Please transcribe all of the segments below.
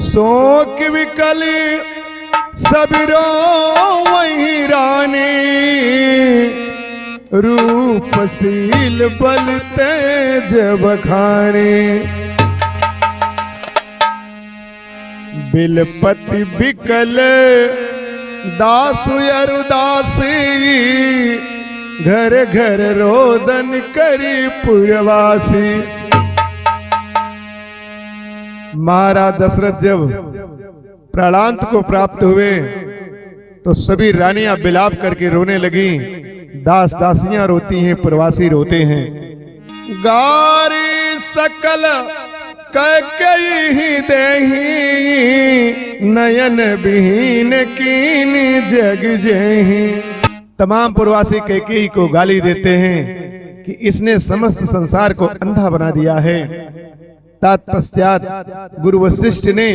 शोक विकल सबरो वही रानी, रूपशील बल तेज बखाने। बिलपति बिकल दासु अरुदासी, घर घर रोदन करी पुरवासी। महाराज दशरथ जब प्राणांत को प्राप्त हुए तो सभी रानियां बिलाप करके रोने लगी, दास दासियां रोती हैं, प्रवासी रोते हैं। गारी सकल कैकेयी देही, नयन बिहीन कीन जग जेही। तमाम प्रवासी कैकेयी को गाली देते हैं कि इसने समस्त संसार को अंधा बना दिया है। तत्पश्चात गुरु वशिष्ठ ने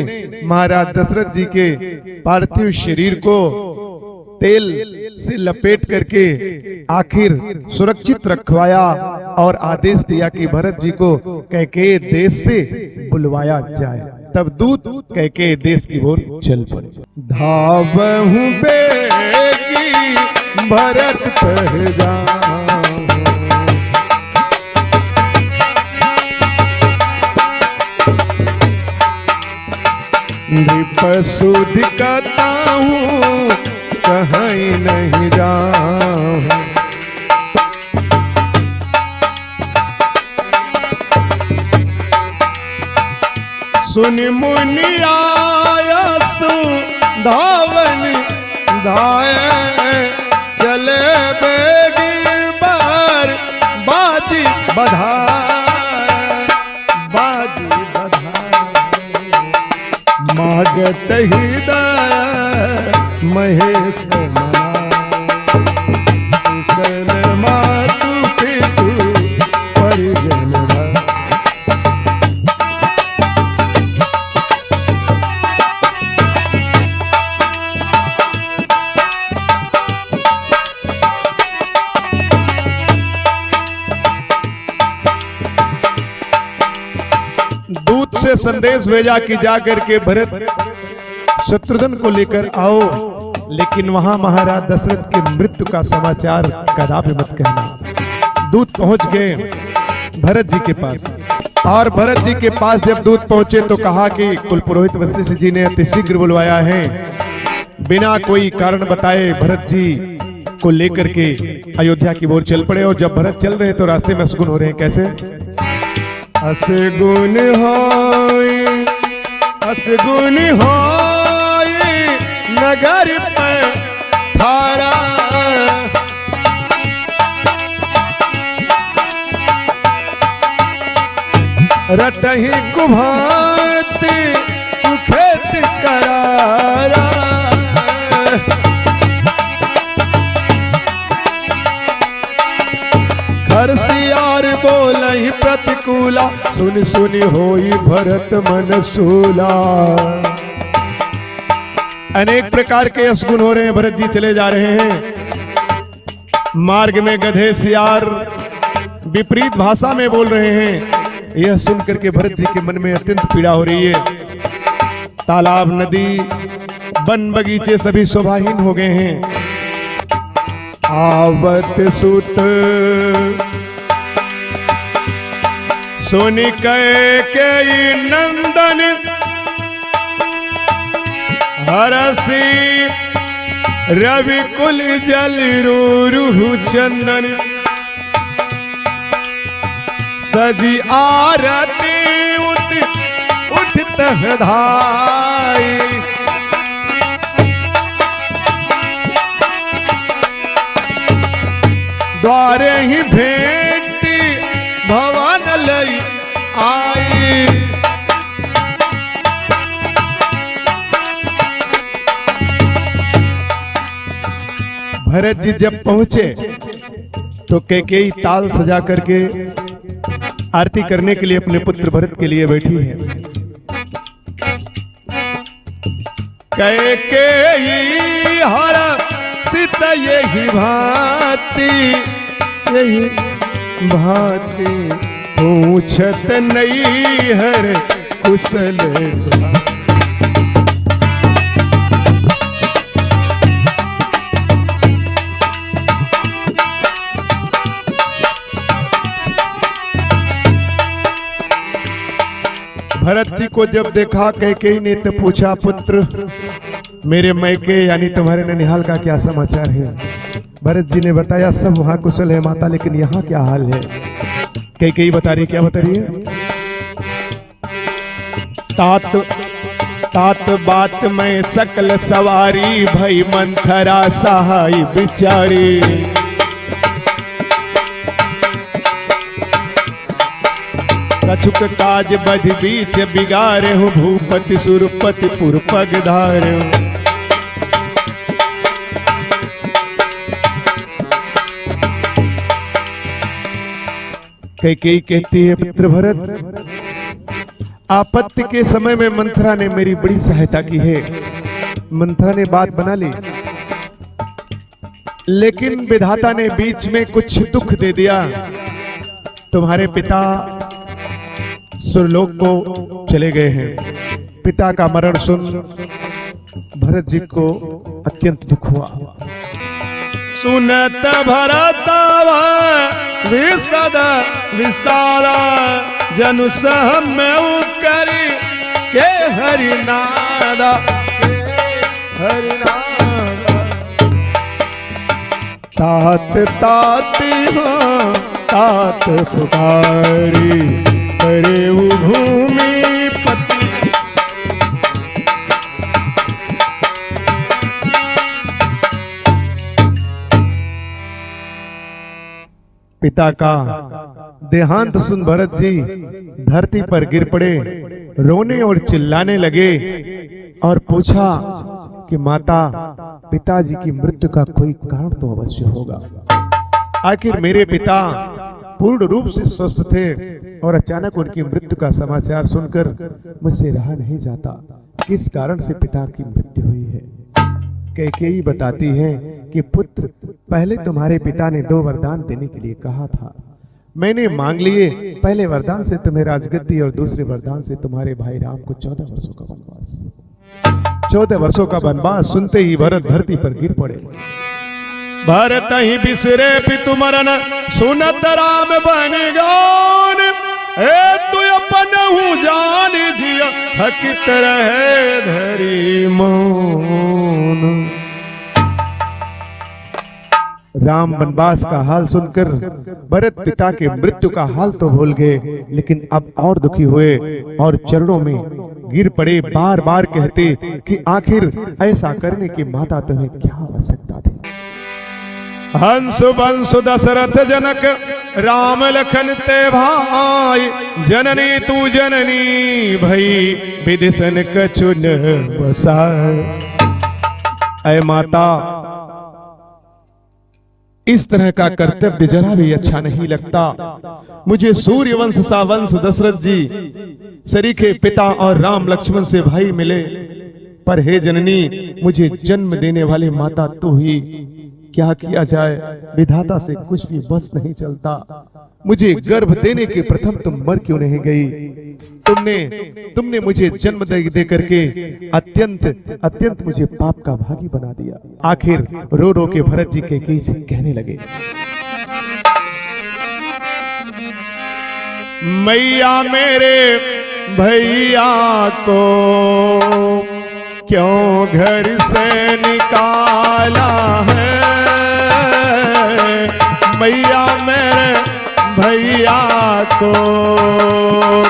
महाराज दशरथ जी के पार्थिव शरीर को तेल से लपेट करके आखिर सुरक्षित रखवाया और आदेश दिया कि भरत जी को कैकेयी देश से बुलवाया जाए। तब दूत कैकेयी देश की ओर चल पड़े। धावहु बेगी भरत पर जाऊं, नृपसुध कहता हूँ कहीं नहीं जाऊं। सुन मुनि आयसु धावन धाय, चले बेगी बार बाजी बधाए, बाजी बधाए। मागत हृदय महेश मातु पितु परिजन। दूत से संदेश भेजा कि जाकर के भरत शत्रुघ्न को लेकर आओ, लेकिन वहां महाराज दशरथ के मृत्यु का समाचार कदापि मत कहना। दूत पहुंच गए भरत जी के पास, और भरत जी के पास जब दूत पहुंचे तो कहा कि कुलपुरोहित वशिष्ठ जी ने अति शीघ्र बुलवाया है। बिना कोई कारण बताए भरत जी को लेकर के अयोध्या की ओर चल पड़े। और जब भरत चल रहे तो रास्ते में असगुन हो रहे हैं। कैसे? असगुन होई, असगुन होई नगर पे थारा, रटही कुभाती खेत करारा। हरसियार बोलहि प्रतिकूला, सुन सुनि होई भरत मन सूला। अनेक प्रकार के असगुन हो रहे हैं। भरत जी चले जा रहे हैं, मार्ग में गधे सियार विपरीत भाषा में बोल रहे हैं। यह सुनकर के भरत जी के मन में अत्यंत पीड़ा हो रही है। तालाब, नदी, वन, बगीचे सभी शोभाहीन हो गए हैं। आवत सुत सुनि कैकेयी नंदन, हरसी रवि कुल जल रूरु चंदन। सजी आरती उठत धाई, द्वारे ही भेंटी भवन लई आई। भरत जी जब पहुंचे तो कैकेयी ताल सजा करके आरती करने के लिए अपने पुत्र भरत के लिए बैठी है। कैकेयी हर सित यही भांति, यही भांति पूछत नहीं हर कुशल। को जब देखा कैकेयी ने तो पूछा, पुत्र मेरे मैके यानी तुम्हारे ननिहाल का क्या समाचार है? भरत जी ने बताया, सब वहां कुशल है माता, लेकिन यहाँ क्या हाल है? कैकेयी बता रही, क्या बता रही है? तात बात में सकल सवारी, भई मंथरा सहाय बिचारी। कछुक काज बज बीच बिगारे हूँ, भूपति सुरपति पुर पगधारे हूँ। कैकेयी कहती है, पुत्र भरत, आपत्ति के समय में मंथरा ने मेरी बड़ी सहायता की है। मंथरा ने बात बना ली, लेकिन विधाता ने बीच में कुछ दुख दे दिया। तुम्हारे पिता सुरलोक को चले गए हैं। पिता का मरण सुन भरत जी को अत्यंत दुख हुआ। सुनत भरत विसद विसारा, जनु सह में करी के हरिनादा, हरिनादा। तात ताती हाँ तात पुकारी, करे भूमि पति। पिता का देहांत सुन भरत जी धरती पर गिर पड़े, रोने और चिल्लाने लगे और पूछा कि माता, पिताजी की मृत्यु का कोई कारण तो अवश्य होगा। आखिर मेरे पिता पूर्ण रूप से स्वस्थ थे और अचानक उनकी मृत्यु का समाचार सुनकर मुझसे रहा नहीं जाता। किस कारण से पिता की मृत्यु हुई है? कैकेयी बताती है कि पुत्र, पहले तुम्हारे पिता ने 2 वरदान देने के लिए कहा था, मैंने मांग लिए। पहले वरदान से तुम्हें राजगद्दी और दूसरे वरदान से तुम्हारे भाई राम को 14 वर्षों का वनवास। 14 वर्षों का वनवास सुनते ही भरत धरती पर गिर पड़े। भरत ही बिसरे पितु मरन, सुनत राम बन गौन। ए तू अपन हूँ जान जिया, थकित रहे धरी मौन। राम वनवास का हाल सुनकर भरत पिता के मृत्यु का हाल तो भूल गए, लेकिन अब और दुखी हुए और चरणों में गिर पड़े। बार बार कहते कि आखिर ऐसा करने की माता तुम्हें क्या आवश्यकता थी? हंस बंसु दशरथ जनक, राम लखन ते भाई। जननी तू जननी भई, विदिशन कछु न बसाए। ऐ माता, इस तरह का कर्तव्य जरा भी अच्छा नहीं लगता। मुझे सूर्य वंश सा वंश दशरथ जी सरीखे पिता और राम लक्ष्मण से भाई मिले, पर हे जननी, मुझे जन्म देने वाली माता तू ही। क्या किया जाए, विधाता से कुछ भी बस नहीं चलता। मुझे गर्भ देने के प्रथम तुम मर क्यों नहीं गई? तुमने मुझे जन्म दे करके अत्यंत मुझे पाप का भागी बना दिया। आखिर रो रो के भरत जी कैकेयी से कहने लगे, मैया मेरे भैया को क्यों घर से निकाला है? मैया मेरे भैया को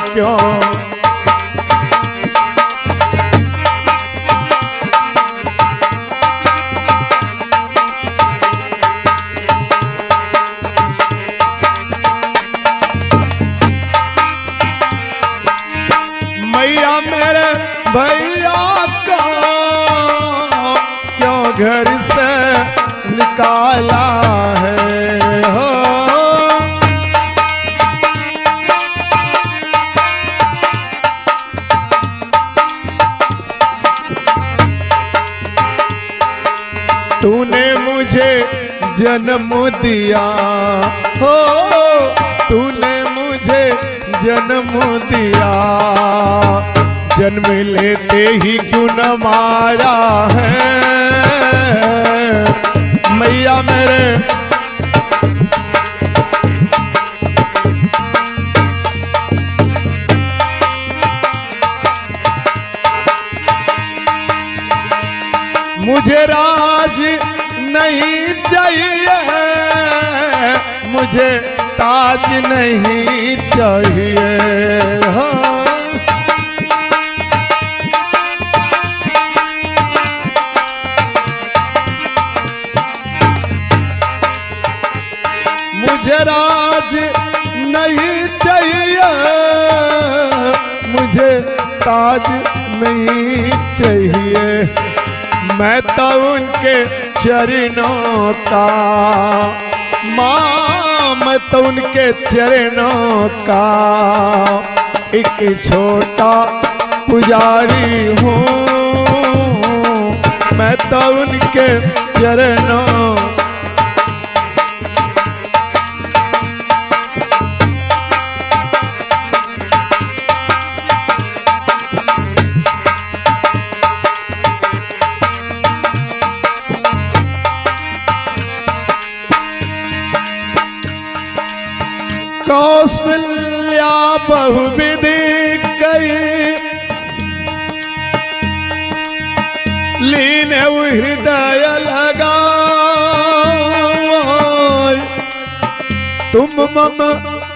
क्यों? मैया मेरे भैया को क्यों घर से निकाला है? हो तूने मुझे जन्म दिया, हो तूने मुझे जन्म दिया, जन्म लेते ही क्यों न मारा है? मैया मेरे मुझे राज नहीं चाहिए, मुझे ताज नहीं चाहिए। हाँ। मुझे राज नहीं चाहिए, मुझे ताज नहीं चाहिए। मैं तो उनके चरणों का माँ, मैं तो उनके चरणों का एक छोटा पुजारी हूँ। मैं तो उनके चरणों कौशल्या बहुविधि कई, लीन हृदय लगा। तुम मम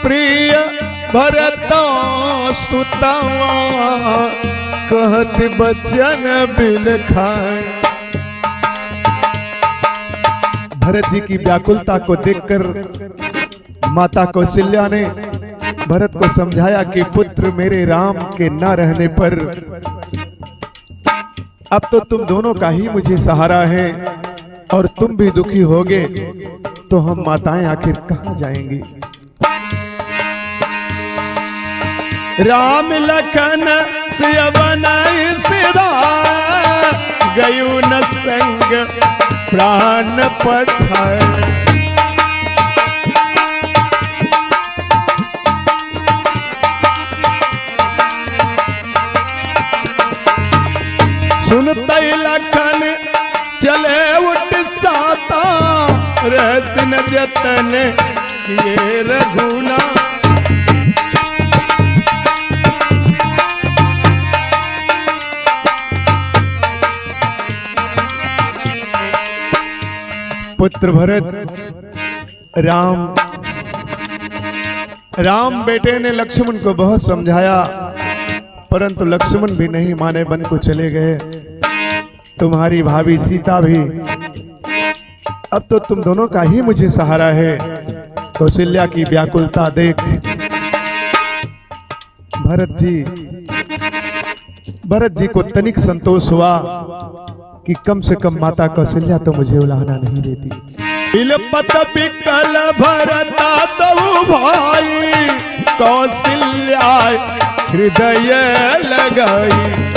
प्रिय भरत सुता, कहत बचन बिन खाए। भरत जी की व्याकुलता को देखकर माता कौशल्या ने भरत को समझाया कि पुत्र मेरे राम के न रहने पर अब तो तुम दोनों का ही मुझे सहारा है, और तुम भी दुखी होगे तो हम माताएं आखिर कहां जाएंगी। राम लखन सिया बनाई सिधा, गयु न संग प्राण पठाए। सुनते लखन चले उठ साता, रहसिन जतन किए रघुना। पुत्र भरत राम बेटे ने लक्ष्मण को बहुत समझाया, परंतु लक्ष्मण भी नहीं माने, वन को चले गए। तुम्हारी भाभी सीता भी, अब तो तुम दोनों का ही मुझे सहारा है। कौशल्या की व्याकुलता देख भरत जी को तनिक संतोष हुआ कि कम से कम माता कौशल्या तो मुझे उलाहना नहीं देती। इलपत पिकल भरता तऊ भाई, कौशल्या हृदय लगाई।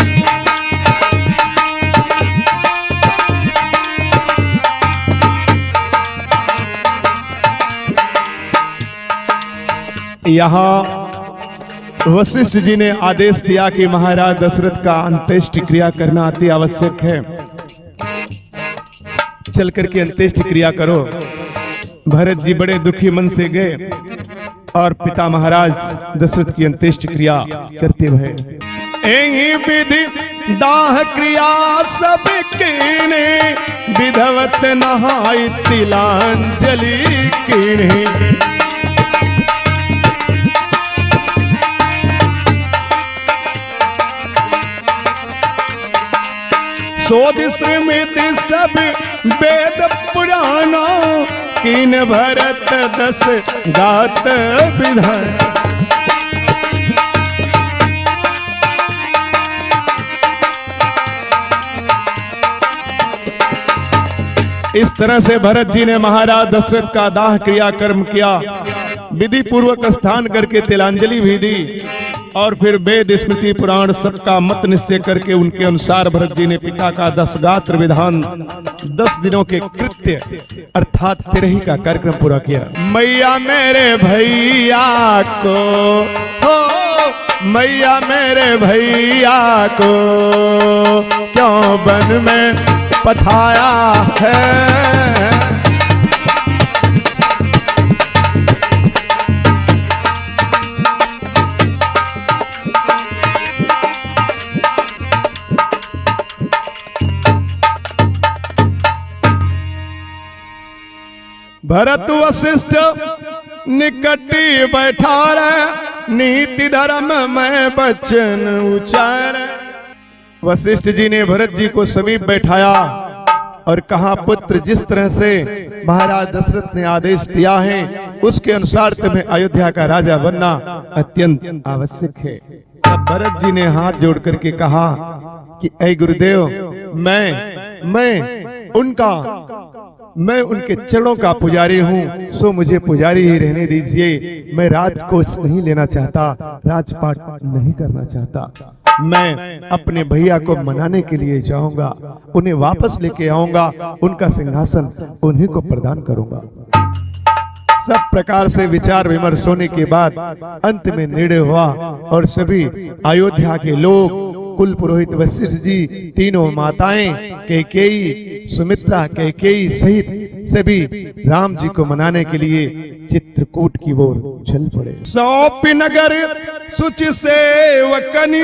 यहाँ वशिष्ठ जी ने आदेश दिया कि महाराज दशरथ का अंत्येष्टि क्रिया करना अति आवश्यक है, चल करके अंत्येष्टि क्रिया करो। भरत जी बड़े दुखी मन से गए और पिता महाराज दशरथ की अंत्येष्टि क्रिया करते हुए विधि दाह क्रिया सब कीने, विधवत नहाई तिलांजलि कीने। शोध स्मृति सब वेद पुराना, कीन भरत दस गात विधान। इस तरह से भरत जी ने महाराज दशरथ का दाह क्रिया कर्म किया, विधि पूर्वक स्नान करके तिलांजलि भी दी, और फिर वेद स्मृति पुराण सबका मत निश्चय करके उनके अनुसार भरत जी ने पिता का 10 गात्र विधान 10 दिनों के कृत्य अर्थात तिरही का कार्यक्रम पूरा किया। मैया मेरे भैया को हो, मैया मेरे भैया को क्यों वन में पठाया है। भरत वशिष्ठ निकटी बैठा रे, नीति धर्म में बचन उचार। वशिष्ठ जी ने भरत जी को समीप बैठाया और कहा, पुत्र, जिस तरह से महाराज दशरथ ने आदेश दिया है उसके अनुसार तुम्हें अयोध्या का राजा बनना अत्यंत आवश्यक है। तब भरत जी ने हाथ जोड़ करके कहा कि ऐ गुरुदेव, मैं उनके चरणों का पुजारी हूँ, सो मुझे पुजारी ही रहने दीजिए। मैं राजकोष नहीं लेना चाहता, राजपाट नहीं करना चाहता। मैं अपने भैया को मनाने के लिए जाऊंगा, उन्हें वापस लेके आऊंगा, उनका सिंहासन उन्हीं को प्रदान करूंगा। सब प्रकार से विचार विमर्श होने के बाद अंत में निर्णय हुआ और सभी अयोध्या के लोग, कुल पुरोहित वशिष्ठ जी, तीनों माताएं कैकेयी, सुमित्रा, कैकेयी सहित सभी राम जी को मनाने के लिए चित्रकूट की ओर चल पड़े। सौंप नगर सुचि सेवकनि,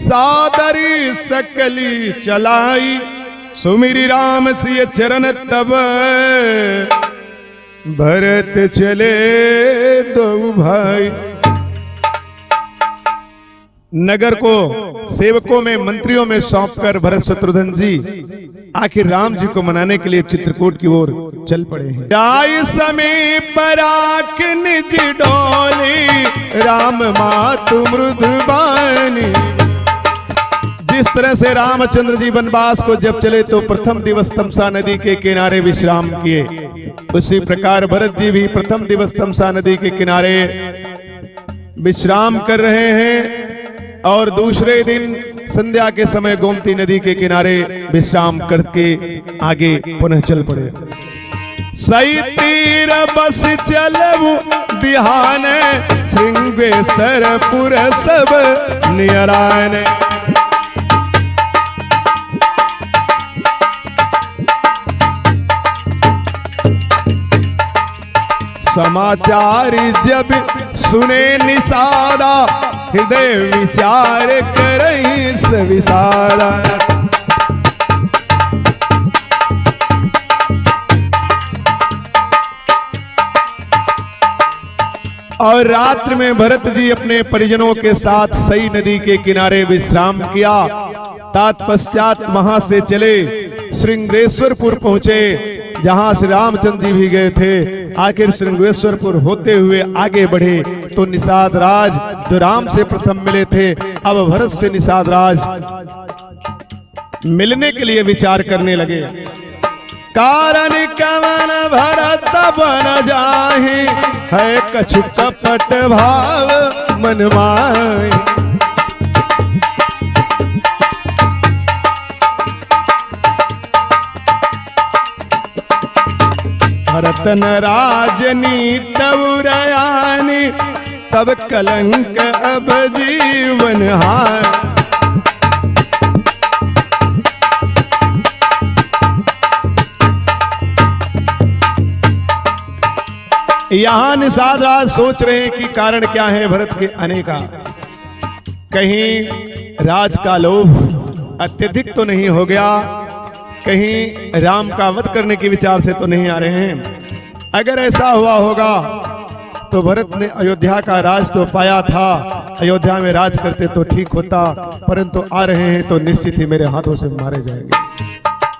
सादरी सकली चलाई, सुमिरि राम सिय चरण तब, भरत चले दो भाई। नगर को सेवकों में, मंत्रियों में सौंपकर भरत शत्रुघ्न जी आखिर राम जी को मनाने के लिए चित्रकूट की ओर चल पड़े हैं। जाय समीप राख निज डोली, राम मातु मृदुबानी। जिस तरह से रामचंद्र जी वनवास को जब चले तो प्रथम दिवस तमसा नदी के किनारे विश्राम किए, उसी प्रकार भरत जी भी प्रथम दिवस तमसा नदी के किनारे विश्राम कर रहे हैं और दूसरे दिन संध्या के समय गोमती नदी के किनारे विश्राम करके आगे पुनः चल पड़े। सई तीर बस चलबु बिहान, श्रृंगेश्वरपुर सब नियरान। समाचार जब सुने निषादा, हृदय विचार करई सविसारा। और रात्रि में भरत जी अपने परिजनों के साथ सई नदी के किनारे विश्राम किया। तत्पश्चात वहां से चले श्रृंगेश्वरपुर पहुंचे, जहां श्री रामचंद्र जी भी गए थे। आखिर श्रृंगेश्वरपुर होते हुए आगे बढ़े तो निषाद राज जो राम से प्रथम मिले थे, अब भरत से निषाद राज मिलने के लिए विचार करने लगे। कारण कवन भरत बन जाहि, है कछु कपट भाव मन माहि। भरत न राजनीत उरयानी, तब कलंक अब जीवन हार। यहां निषाद राज सोच रहे हैं कि कारण क्या है भरत के आने का। कहीं राज का लोभ अत्यधिक तो नहीं हो गया, कहीं राम का वध करने के विचार से तो नहीं आ रहे हैं। अगर ऐसा हुआ होगा तो भरत ने अयोध्या का राज तो पाया था, अयोध्या में राज करते तो ठीक होता, परंतु आ रहे हैं तो निश्चित ही मेरे हाथों से मारे जाएंगे।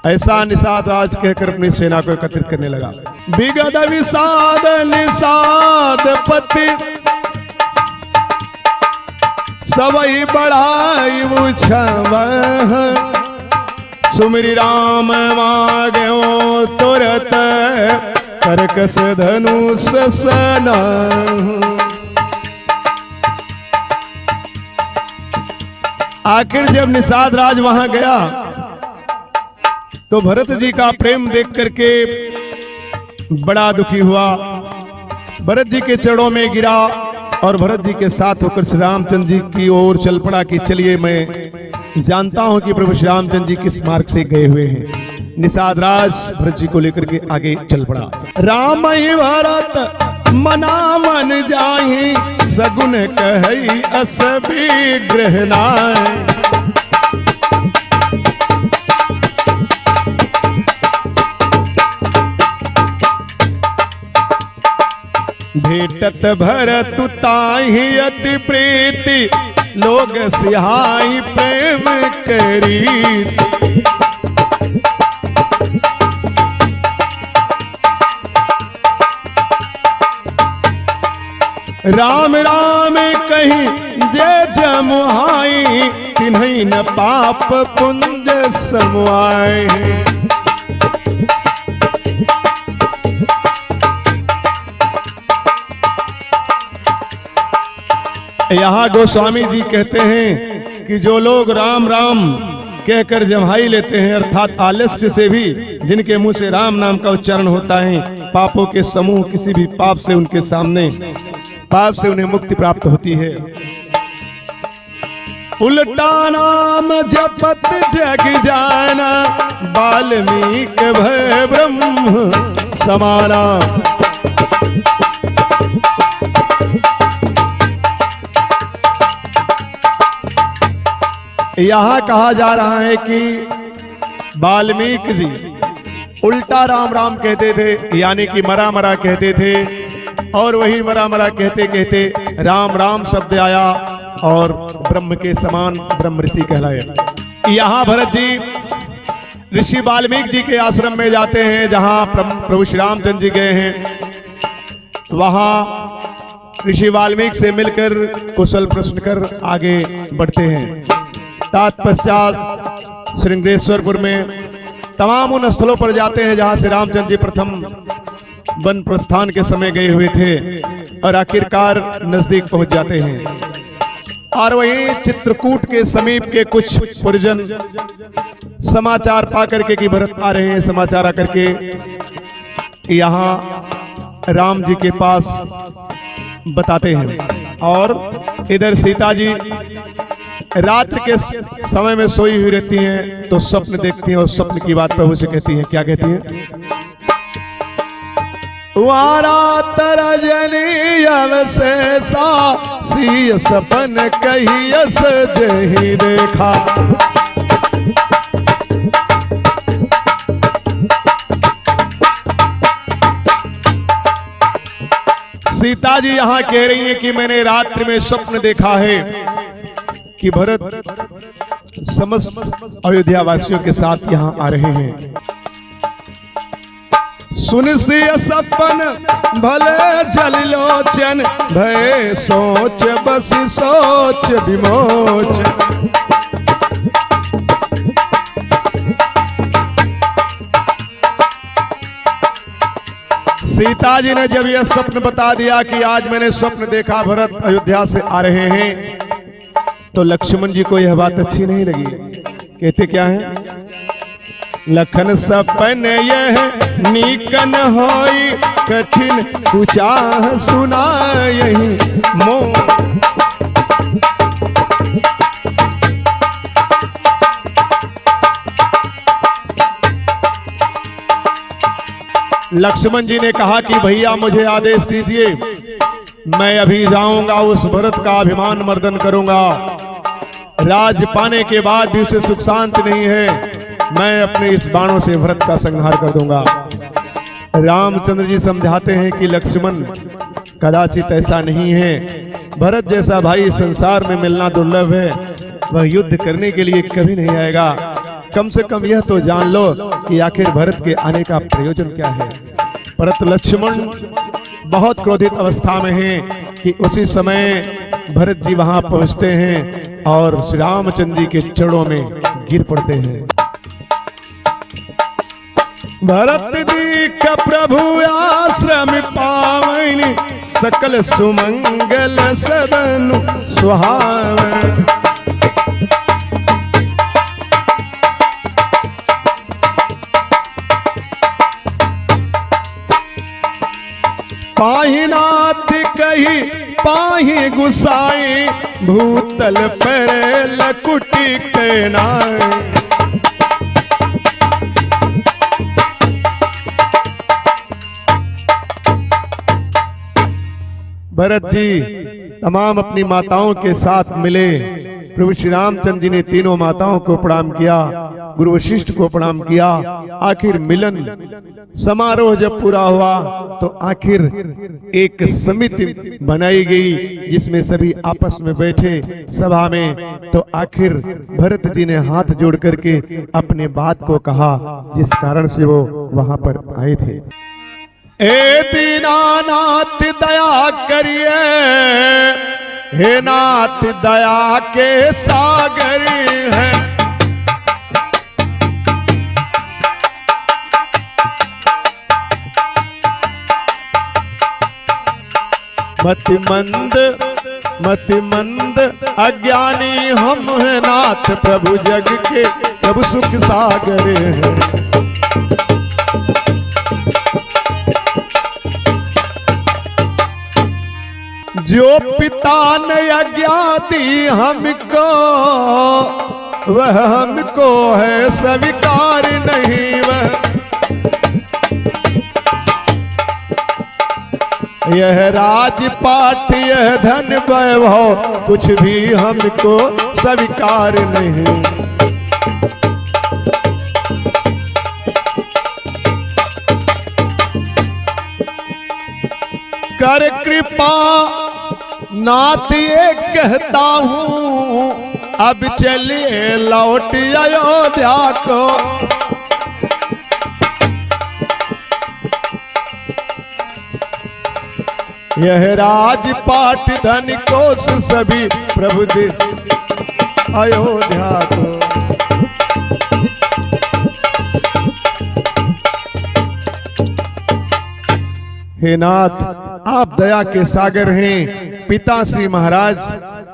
ऐसा निषाद राज कहकर अपनी सेना को एकत्रित करने लगा। विगत विषाद निषाद पति, सबई बढ़ाई उछवह, सुमिरि राम मांगो तुरत, करकस धनुष सना। आखिर जब निषाद राज वहां गया तो भरत जी का प्रेम देख करके बड़ा दुखी हुआ, भरत जी के चरणों में गिरा और भरत जी के साथ होकर श्री रामचंद्र जी की ओर चल पड़ा कि चलिए मैं जानता हूं कि प्रभु श्री रामचंद्र जी किस मार्ग से गए हुए हैं। निषाद राज भरत जी को लेकर के आगे चल पड़ा। राम ही भरत मना मन जाहि, सगुन कहई असबी ग्रहनाय। भेटत भरत ताहि अति प्रीति, लोग सिहाई प्रेम करी। राम राम कहीं जे जमुहाई, तिन्हीं न पाप पुंज समुआए। यहाँ गोस्वामी जी कहते हैं कि जो लोग राम राम कहकर जम्हाई लेते हैं, अर्थात आलस्य से भी जिनके मुंह से राम नाम का उच्चारण होता है, पापों के समूह किसी भी पाप से उनके सामने, पाप से उन्हें मुक्ति प्राप्त होती है। उल्टा नाम जपत जग जाना, वाल्मीकि भय ब्रह्म समाना। यहाँ कहा जा रहा है कि वाल्मीकि जी उल्टा राम राम कहते थे, यानी कि मरा मरा कहते थे, और वही मरा मरा कहते कहते राम राम शब्द आया और ब्रह्म के समान ब्रह्म ऋषि कहलाए। यहाँ भरत जी ऋषि वाल्मीकि जी के आश्रम में जाते हैं, जहाँ प्रभु श्री रामचंद्र जी गए हैं। वहाँ ऋषि वाल्मीकि से मिलकर कुशल प्रश्न कर आगे बढ़ते हैं। तत्पश्चात श्रृंगेश्वरपुर में तमाम उन स्थलों पर जाते हैं जहां से रामचंद्र जी प्रथम वन प्रस्थान के समय गए हुए थे, और आखिरकार नजदीक पहुंच जाते हैं। और वहीं चित्रकूट के समीप के कुछ परिजन समाचार पाकर के कि भरत आ रहे हैं, समाचार आकर के यहाँ राम जी के पास बताते हैं। और इधर सीता जी रात्रि के समय में सोई हुई रहती हैं, तो स्वप्न देखती हैं और स्वप्न की बात प्रभु से कहती हैं। क्या कहती हैं? वारात रजनी अवशेषा, सीय सपन कहियस जहि देखा। सीता जी यहाँ कह रही हैं कि मैंने रात्रि में स्वप्न देखा है कि भरत समस्त अयोध्या वासियों के साथ यहाँ आ रहे हैं। सुन से सपन भले जल लोचन, भय सोच बस सोच विमोच। सीता जी ने जब यह स्वप्न बता दिया कि आज मैंने स्वप्न देखा भरत अयोध्या से आ रहे हैं, तो लक्ष्मण जी को यह बात अच्छी नहीं लगी। कहते क्या है? लखन सपन यह नीकन होई, कठिन कुचाह सुनायहि मोह। लक्ष्मण जी ने कहा कि भैया मुझे आदेश दीजिए, मैं अभी जाऊंगा उस भरत का अभिमान मर्दन करूंगा। राज पाने के बाद भी उसे सुख शांति नहीं है, मैं अपने इस बाणों से भरत का संहार कर दूंगा। रामचंद्र जी समझाते हैं कि लक्ष्मण कदाचित ऐसा नहीं है, भरत जैसा भाई संसार में मिलना दुर्लभ है, वह युद्ध करने के लिए कभी नहीं आएगा। कम से कम यह तो जान लो कि आखिर भरत के आने का प्रयोजन क्या है। परंतु लक्ष्मण बहुत क्रोधित अवस्था में हैं कि उसी समय भरत जी वहां पहुंचते हैं और श्री रामचंद्र जी के चरणों में गिर पड़ते हैं। भरत जी का प्रभु आश्रम पावनी, सकल सुमंगल सदन सुहावन। पाहि नाथ कही पाहि गुसाई, भूतल पर लकुटी के नाय। भरत जी तमाम अपनी माताओं के साथ मिले प्रभु श्री रामचंद्र जी ने तीनों माताओं को प्रणाम किया, गुरु वशिष्ठ को प्रणाम किया। आखिर मिलन समारोह जब पूरा हुआ तो आखिर एक समिति बनाई गई जिसमें सभी आपस में बैठे सभा में। तो आखिर भरत जी ने हाथ जोड़ करके अपने बात को कहा जिस कारण से वो वहां पर आए थे। ए दीनानाथ दया करिए, हे नाथ दया के सागर है। मति मंद अज्ञानी हम हैं नाथ, प्रभु जग के सब सुख सागर हैं। जो पिता ने आज्ञा दी हमको, वह हमको है स्वीकार नहीं। वह यह राजपाट यह धन वैभव कुछ भी हमको स्वीकार नहीं। कर कृपा नाथ ये कहता हूँ, अब चलिए लौट अयोध्या को। यह राजपाट धन कोष सभी प्रभु दे अयोध्या को। हे नाथ, आप दया के सागर हैं। पिता श्री महाराज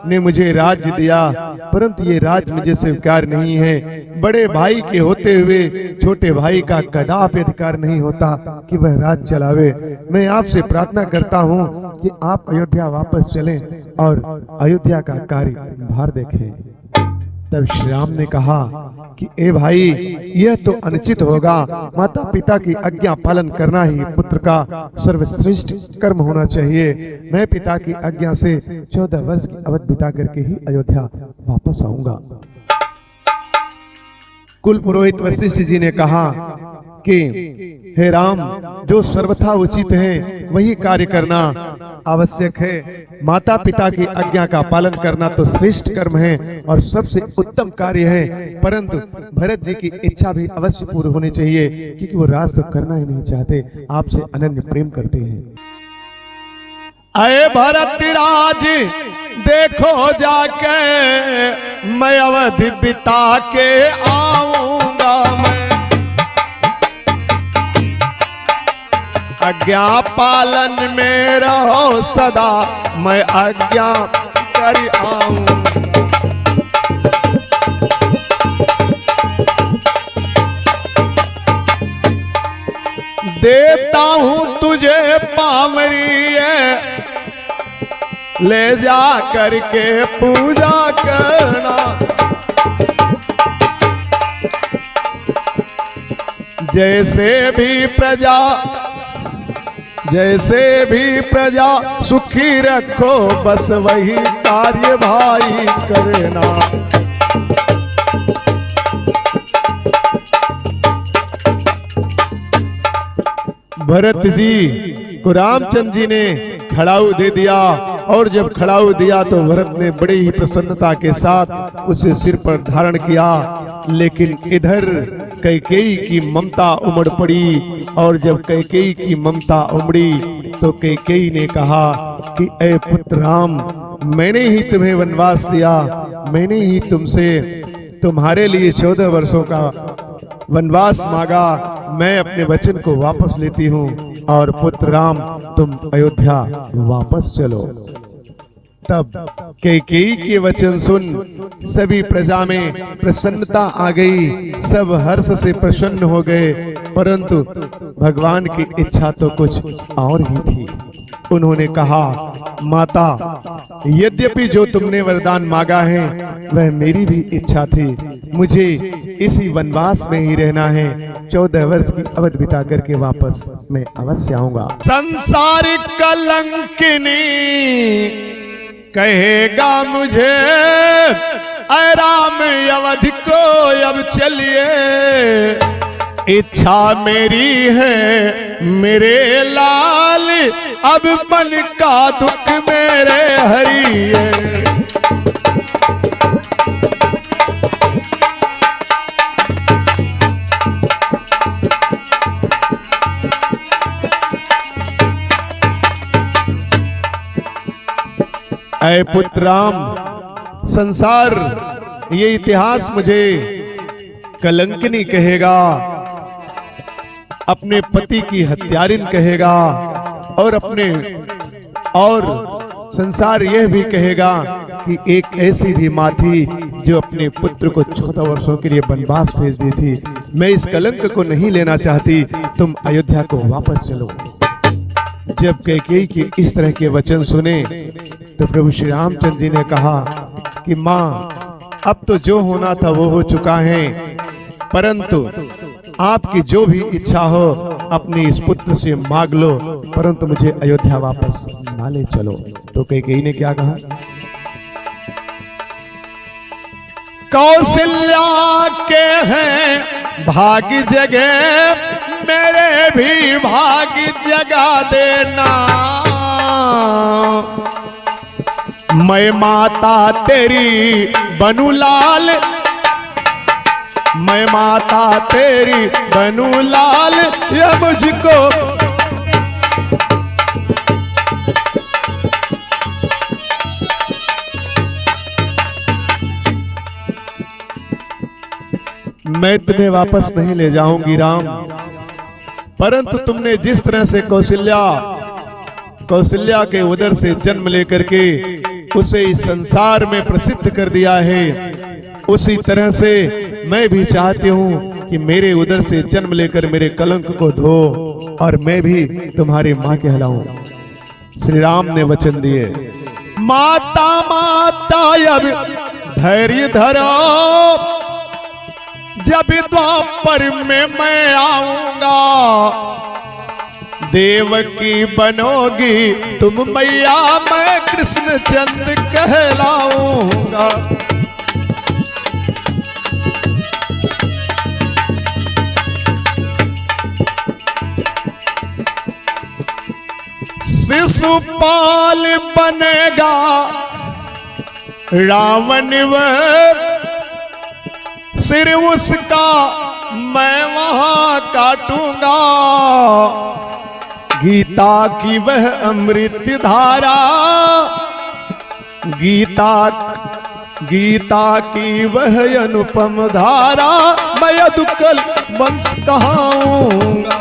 ने मुझे राज्य दिया, परंतु ये राज्य मुझे स्वीकार नहीं है। बड़े भाई के होते हुए छोटे भाई का कदापि अधिकार नहीं होता कि वह राज्य चलावे। मैं आपसे प्रार्थना करता हूँ कि आप अयोध्या वापस चलें और अयोध्या का कार्य भार देखें। तब श्री राम ने कहा कि ए भाई, यह तो अनुचित होगा। माता पिता की आज्ञा पालन करना ही पुत्र का सर्वश्रेष्ठ कर्म होना चाहिए। मैं पिता की आज्ञा से 14 वर्ष की अवधि बिता करके ही अयोध्या वापस आऊंगा। कुल पुरोहित वशिष्ठ जी ने कहा कि हे राम, जो सर्वथा उचित है वही कार्य करना आवश्यक है। माता पिता की आज्ञा का पालन करना तो श्रेष्ठ कर्म है और सबसे उत्तम कार्य है, परंतु भरत जी की इच्छा भी अवश्य पूरी होनी चाहिए, क्योंकि वो राज तो करना ही नहीं चाहते, आपसे अनन्य प्रेम करते हैं। अये भरत राज देखो जाके, मैं अवधि बिता के आऊंगा। मैं आज्ञा पालन में रहो सदा, मैं आज्ञा कर आऊं। देता हूं तुझे पामरी, ले जा करके पूजा करना। जैसे भी प्रजा सुखी रखो, बस वही कार्य भाई करना। भरत जी को रामचंद्र जी ने खड़ाऊ दे दिया, और जब खड़ाऊ दिया तो भरत ने बड़ी ही प्रसन्नता के साथ उसे सिर पर धारण किया। लेकिन इधर कैकेयी की ममता उमड़ पड़ी, और जब कैकेयी की ममता उमड़ी तो कैकेयी ने कहा कि ऐ पुत्र राम, मैंने ही तुम्हें वनवास दिया, मैंने ही तुमसे तुम्हारे लिए 14 वर्षों का वनवास मांगा। मैं अपने वचन को वापस लेती हूँ और पुत्र राम तुम अयोध्या वापस चलो। तब कैकेयी के वचन सुन सभी प्रजा में प्रसन्नता आ गई, सब हर्ष से प्रसन्न हो गए, परंतु भगवान की इच्छा तो कुछ और ही थी। उन्होंने कहा, माता, यद्यपि जो तुमने वरदान मांगा है वह मेरी भी इच्छा थी, मुझे इसी वनवास में ही रहना है। 14 वर्ष की अवधि बिता करके वापस मैं अवश्य आऊंगा। संसारिक कलंकिनी कहेगा मुझे ऐ राम अवधि को अब चलिए, इच्छा मेरी है मेरे लाल, अब मन का दुख मेरे हरिए। ऐ पुत्र राम, संसार ये इतिहास मुझे कलंकिनी कहेगा, अपने पति की हत्यारिन कहेगा, और संसार यह भी कहेगा कि एक ऐसी भी माँ थी जो अपने पुत्र को 14 वर्षों के लिए वनवास भेज दी थी। मैं इस कलंक को नहीं लेना चाहती, तुम अयोध्या को वापस चलो। जब कैकेयी के इस तरह के वचन सुने तो प्रभु श्री रामचंद्र जी ने कहा कि माँ, अब तो जो होना था वो हो चुका है, परंतु आपकी जो भी इच्छा हो अपनी इस पुत्र से मांग लो, परंतु मुझे अयोध्या वापस ना ले चलो। तो कैकेयी ने क्या कहा? कौशल्या के हैं भाग जगे, मेरे भी भाग जगा देना। मैं माता तेरी बनू लाल, मैं माता तेरी बनू लाल, ये मुझको मैं तुम्हें वापस नहीं ले जाऊंगी राम, परंतु तुमने जिस तरह से कौशल्या के उदर से जन्म लेकर के उसे इस संसार में प्रसिद्ध कर दिया है, उसी तरह से मैं भी चाहती हूँ कि मेरे उदर से जन्म लेकर मेरे कलंक को धो और मैं भी तुम्हारी माँ कहलाऊं। श्री राम ने वचन दिए, माता माता अब धैर्य धरो, जब द्वापर में मैं आऊंगा, देवकी बनोगी तुम मैया, मैं कृष्ण चंद्र कहलाऊंगा। शिशुपाल बनेगा रावण वह, सिर उसका मैं वहां काटूंगा। गीता की वह अमृत धारा, गीता की वह अनुपम धारा, मैं यदुकुल वंश कहाऊंगा।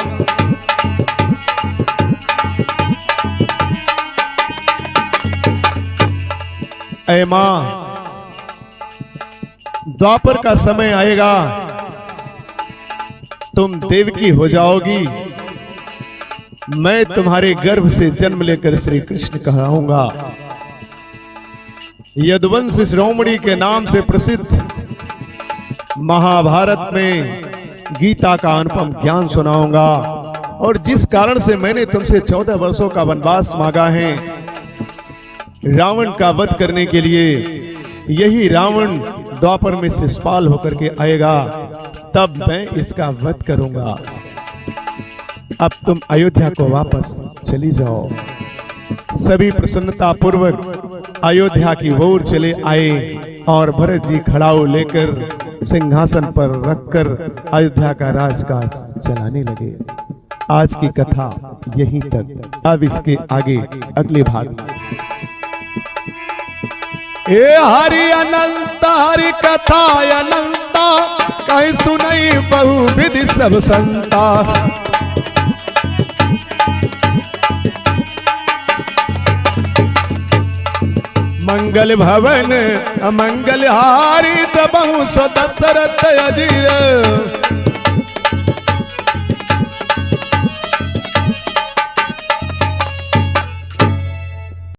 ऐ मां, द्वापर का समय आएगा, तुम देवकी हो जाओगी, मैं तुम्हारे गर्भ से जन्म लेकर श्री कृष्ण कहलाऊंगा। यदुवंश शिरोमणि के नाम से प्रसिद्ध महाभारत में गीता का अनुपम ज्ञान सुनाऊंगा, और जिस कारण से मैंने तुमसे 14 वर्षों का वनवास मांगा है रावण का वध करने के लिए, यही रावण द्वापर में शिशुपाल होकर के आएगा, तब मैं इसका वध करूंगा। अब तुम अयोध्या को वापस चली जाओ। सभी प्रसन्नता पूर्वक अयोध्या की ओर चले आए और भरत जी खड़ाऊ लेकर सिंहासन पर रखकर अयोध्या का राजकाज चलाने लगे। आज की कथा यहीं तक, अब इसके आगे अगले भाग में। ए हरि अनंता हरि कथा अनंता, कहीं सुनई बहुविधि सब संता। मंगल भवन अमंगल हारी, प्रभु सदशरथ अजीर।